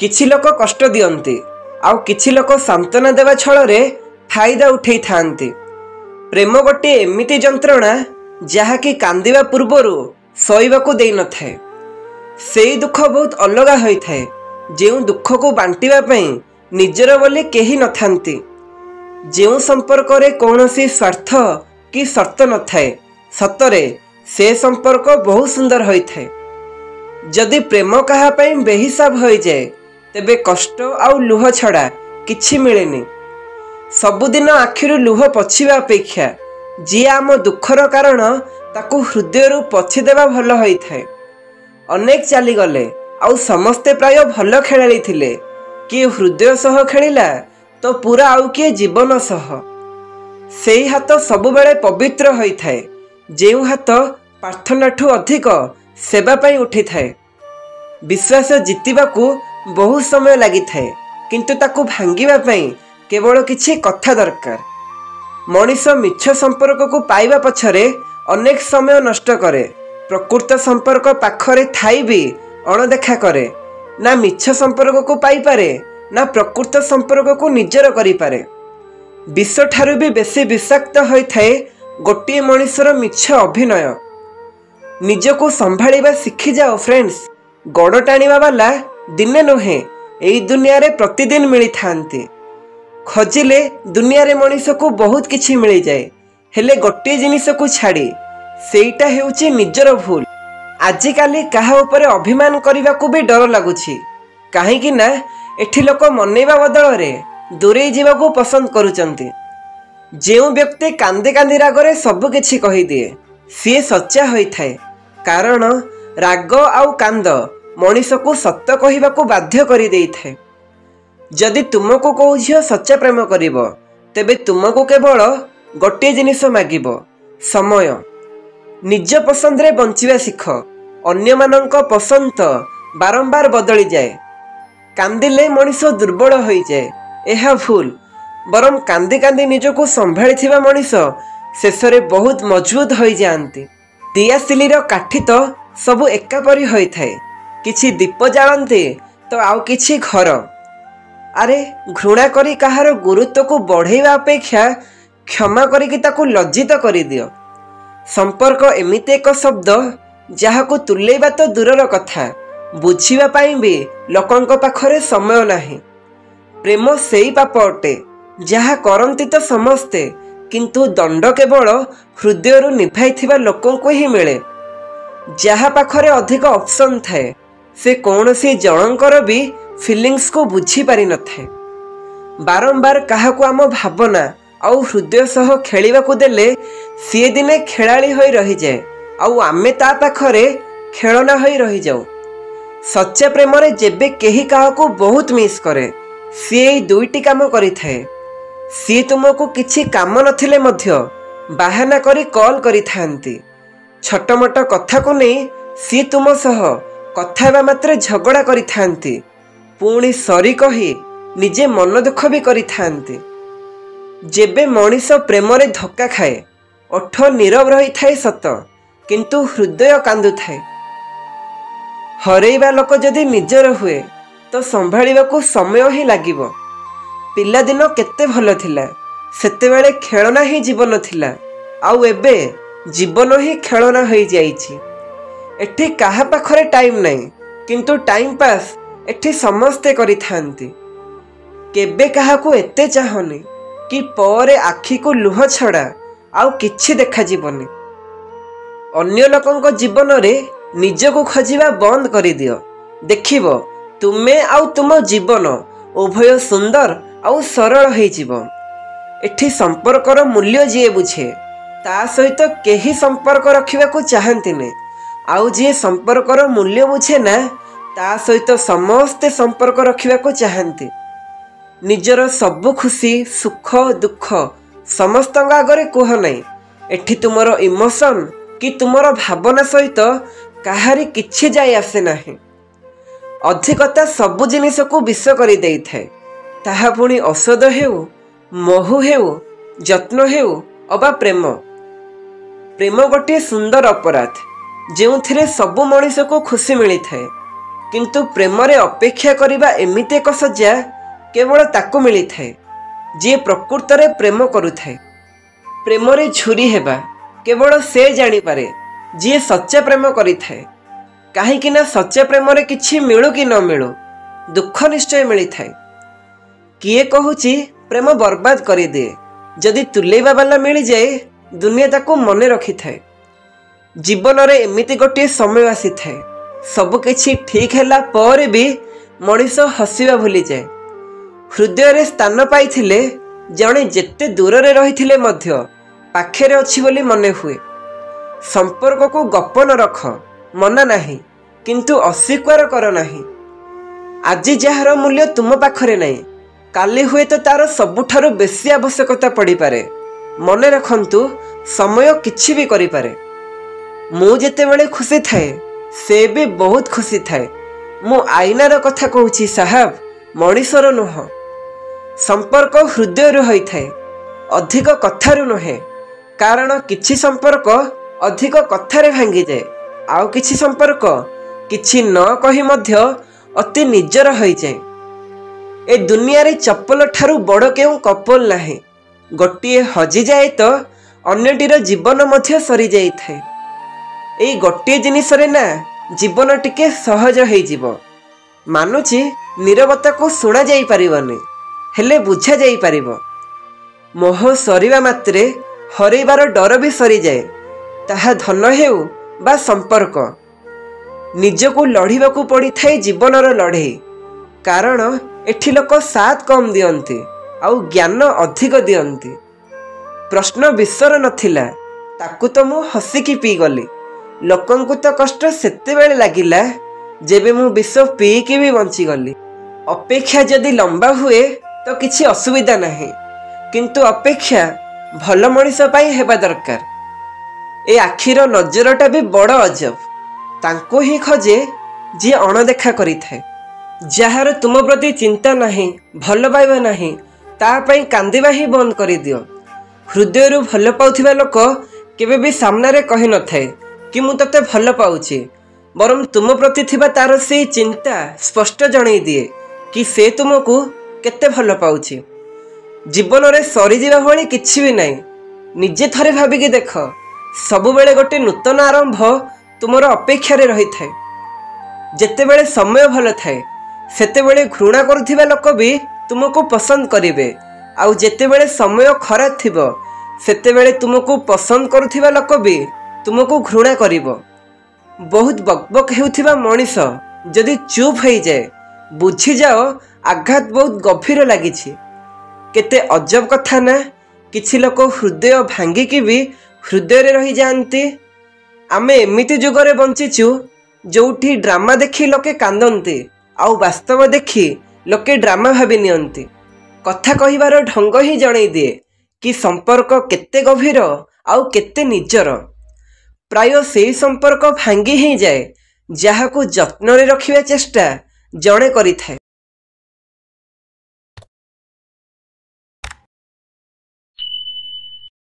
किछि लोक कष्ट दियंती आउ किछि लोक सांत्वना देवा छଳରେ फायदा उठै थांती। प्रेम गोटे एमिति जंत्रणा जहाँकि कांदिबा पूर्वरु सईबाकू देई न थाए। सेई दुख बहुत अलगा होई थाए जेउ दुख को बांटिबा पई निजर बोली केही न थांती। जेउ संपर्क रे कौनसी स्वार्थ कि शर्त न थाए सतरे से संपर्क बहुत सुंदर होई थाए। जदि प्रेम कहा पई बेहिसाब होई जाए तेबे कष्ट आउ लुह छड़ा किछि मिलेनी। सबुदिन आखिरु लुह पछिबा अपेक्षा जी आम दुखर कारण ताकू हृदय पछि देबा भल होई थाए। अनेक चली गले आउ समस्ते प्राय भल खेलाड़ी थिले। किए हृदय सह खेलिला तो पूरा आउ किए जीवन सह। सेई हाथ सबुबेले पवित्र होई थाए जेउ हाथ प्रार्थनाठू अधिक सेवा पई उठी थाए। विश्वास जितिबाकू बहुत समय लगी थाए किंतु ताकू भांगिबा पई केवल किछि कथा दरकार। मनीष मिछ संपर्क को पाइबा पछरे अनेक समय नष्ट करे। प्रकृत संपर्क पाखरे थाई भी अणदेखा करे। ना मिछ संपर्क को पाई पारे ना प्रकृत संपर्क को निजर करि पारे। विष ठारू भी बेसी विषाक्त होई थाए गोटे मनीषर मिछ अभिनय। निजको संभाळिबा शिखि जाओ फ्रेंड्स। गड़ टाणिबा वाला दिने नुहे एई दुनिया रे प्रतिदिन मिली थांती। खोजिले दुनिया रे मनीष को बहुत किछि मिली जाए हेले गोटे जिनिस को छाड़ी सेईटा हेउची निजर भूल। आजिकाली कहा उपरे अभिमान करने को भी डर लगुछि कहीं ना एठी लोक मनेबा बदल रे दूरे जीवाको पसंद करुचंती। जेउ व्यक्ति कांदे कांदी रागरे सब किछि कहि दिए सी सच्चा होई थाए। कारण राग आउ कांद मनीष को सत्य कहवाको बाध्य करि देई थाए। जदि तुमको को झियो सच्चा प्रेम करिवो तेबे तुमको केवल गोटे जिनिस मागिबो समय। निज पसंद रे बंचिबा शिख। अन्य मानक पसंद बारंबार बदली जाए। कांदिले मनीष दुर्बल होई जाए एहा भूल। बरम कांदी कांदी निजको संभाଳି थिबा मनीष शेषरे बहुत मजबूत होई जाआंती। दियासिलीर काठी तो सबु एका परी होई थाए। किछि दीप जालंती तो आउ किछि घर। अरे घृणा करी कहार गुरुत्व को बढ़ेवा अपेक्षा क्षमा करिकि ताकू लज्जित करि दियो। संपर्क एमिति एक शब्द जहाको तुलेइबा तो दूरर कथा बुझिबा पाई भी लोकंक पाखरे समय नाही। प्रेम सेई पाप अटे जहा करंती तो समस्ते किंतु दंड केवल हृदय निभाइथिबा लोकों को ही मिले। जहा पाखरे अधिक ऑप्शन थाए से कौनसी जनकर भी फीलिंग्स को बुझी पारि न थाए। बारंबार काहाको आम भावना आउ हृदय सह खेलिबा को देले सी दिने खेलाड़ी होई रही जाए आउ आमे ता पाखरे खेलना होई रही जाऊ। सच्चा प्रेम रे जेबे केही काहाको बहुत मिस करे सी एई दुईटी काम करि थाए। सी तुमको किछि काम नथिले मध्य बाहाना करी कॉल करि थांती। छोट मोट कथा को नहीं सी तुम सह कथा हेबा मात्रे झगड़ा करि थांती। पुणी सरी कही निजे मन दुख भी करि थांती। जेबे मनीष प्रेम रे धक्का खाए ओठ नीरव रही थाए सत किंतु हृदय कांदु थाए। हरेइबा लोक जदि निजर हुए तो संभाळिबाकू समय ही लागिबो। पिलादिन केते भल थिला सेतेबेले खेलना ही जीवन थिला आउ एबे जीवन ही खेलना होई जाईछि। एठी काहा पाखरे टाइम नहीं किंतु टाइम पास एठी समस्ते करि थांती। केबे काहाकू एते चाहनी कि परे आखी को लुह छड़ा आउ किछि देखा जीवनी। अन्य लोकंक जीवन रे निजको खोजिबा बंद करि दियो। देखिबो तुमे आउ तुम जीवन उभय सुंदर आउ सरल होई जीवो। एठी संपर्कर मूल्य जिए बुझे ता सहित केही संपर्क रखिबाकू चाहंतिने आउ जे संपर्कर मूल्य बुझे ना ता सहित समस्ते संपर्क रखिबाकू चाहंती। निजर सबु खुशी सुख दुख समस्त आगरे कह नहीं। एठी तुमर इमोशन कि तुमर भावना सहित काहारी किछि जाय आसे नाही। अधिकता सबु जिनिस को विष करि देई थाए। ताहा पुणी औषध हेउ महु हेउ जत्न हेउ अबा प्रेम। प्रेम गोटे सुंदर अपराध जो सबु मनीष को खुशी मिली थाए। किंतु प्रेमरे अपेक्षा करिबा एमिते एक सज्जा केवल ताकू मिली थाए जी प्रकृत रे प्रेम करुथाए। प्रेमरे झुरी हेबा केवल से जानी पारे जी सच्चा प्रेम करि थाए। काहेकि ना सच्चा प्रेमरे किछि मिलु कि न मिलु दुख निश्चय मिली थाए। किए कहूची प्रेम बर्बाद करि दे, जदि तुलेइबा वाला मिली जाए दुनिया ताकू मने रखि थाए। जीवन रे एमिति गोटे समय आसी थाए सब किछि ठीक हैला पर भी मनीष हसिबा भूली जाए। हृदय रे स्थान पाइथिले जणे जेते दूर रे रहिथिले मध्य पाखेरे अछि बोली मने हुए। संपर्क को गप न रख मना नहीं, किंतु अस्वीकार कर नहीं। आज जार मूल्य तुम पाखरे नहीं, काली हुए तो तार सबुठारु बेसी आवश्यकता पड़ी पारे। मने रखंतु समय किछि भी करि पारे। मु जेतेबेले खुशी थाए से भी बहुत खुशी थाए। मु आईनार कथा कहूची साहब, मनीषर नुह। संपर्क हृदय रु होई थाए, अधिक कथारु नुहे। कारण किछि संपर्क अधिक कथारे भांगी जाए, आउ किछि संपर्क किछि न कही मध्य अति निजर होई जाए। ए दुनिया रे चप्पल ठारू बड़ केउ कपल नाही। गोटिए हजि जाए तो अन्यटीर जीवन मध्य सरी जाई थाए। एई गोटिए जिनिस रे ना जीवन टिके सहज होई जीवो। मानुची नीरवता को सुना जाई परिबनी, हेले बुझा जाई परिबो। मोह सरीवा मात्रे हरैबार डर भी सरी जाए, ताहा धन हेउ बा संपर्क। निजको लढ़िबाकू पड़ी थाए जीवनर लड़े। कारण एठी लोक साथ कम दियंती आउ ज्ञान अधिक दियंती। प्रश्न विश्वर नथिला, ताकू तो मु हसिकी पी गली। लोकंकु तो कष्ट सेते बेले लागिला जेबे मु विष पीकी भी बंची गली। अपेक्षा जदि लंबा हुए तो किछि असुविधा नहीं, किंतु अपेक्षा भल मनीष पाई हेबा दरकार। ए आखिर नजरटा भी बड़ अजब। तांको ही खोजे जी अणदेखा करि थाए। जार तुम प्रति चिंता नहीं, भल पाइबा नहीं, ता पई कांदिबा ही बंद करि दियो। हृदय रु भल पाउथिबा लोक केबे भी सामना रे कहि न थाए कि मु तते भल पाउची, बरम तुम प्रति थिबा तार से चिंता स्पष्ट जणै दिए कि से तुमको केते भल पाउची। जीवन रे सरी जीवा भली किछि भी नहीं। निजे थरे भाबिकी देख, सबु बेले गोटे नूतन आरंभ तुमर अपेक्षा रे रही थाए। जेतेबेले समय भल थाए सेतेबेले घृणा करुथिबा लोक भी तुमको पसंद करिवे, आउ जेतेबेले समय खराब थिबो सेतेबेले तुमको पसंद करुथिबा लोक भी तुमको घृणा करिवो। बहुत बकबक हेउथिबा मनीष जदि चुप हो जाए, बुझी जाओ आघात बहुत गभीर लागिछि। केते अजब कथा ना, किछि लोक हृदय भांगिकी भी हृदय रे रही जाती। आमे एमिति जुगरे बंचिचु जोठी ड्रामा देखी लोके कांदंती आउ वास्तव देखी लोके ड्रामा भाबी नियंती। कथा कहिबार ढंग ही जणै दिए कि संपर्क केते गभीर आउ केते निजर। प्राय सेही संपर्क भांगी ही जाए जहाकू जत्न रे रखिबा चेष्टा जणे करि थाए।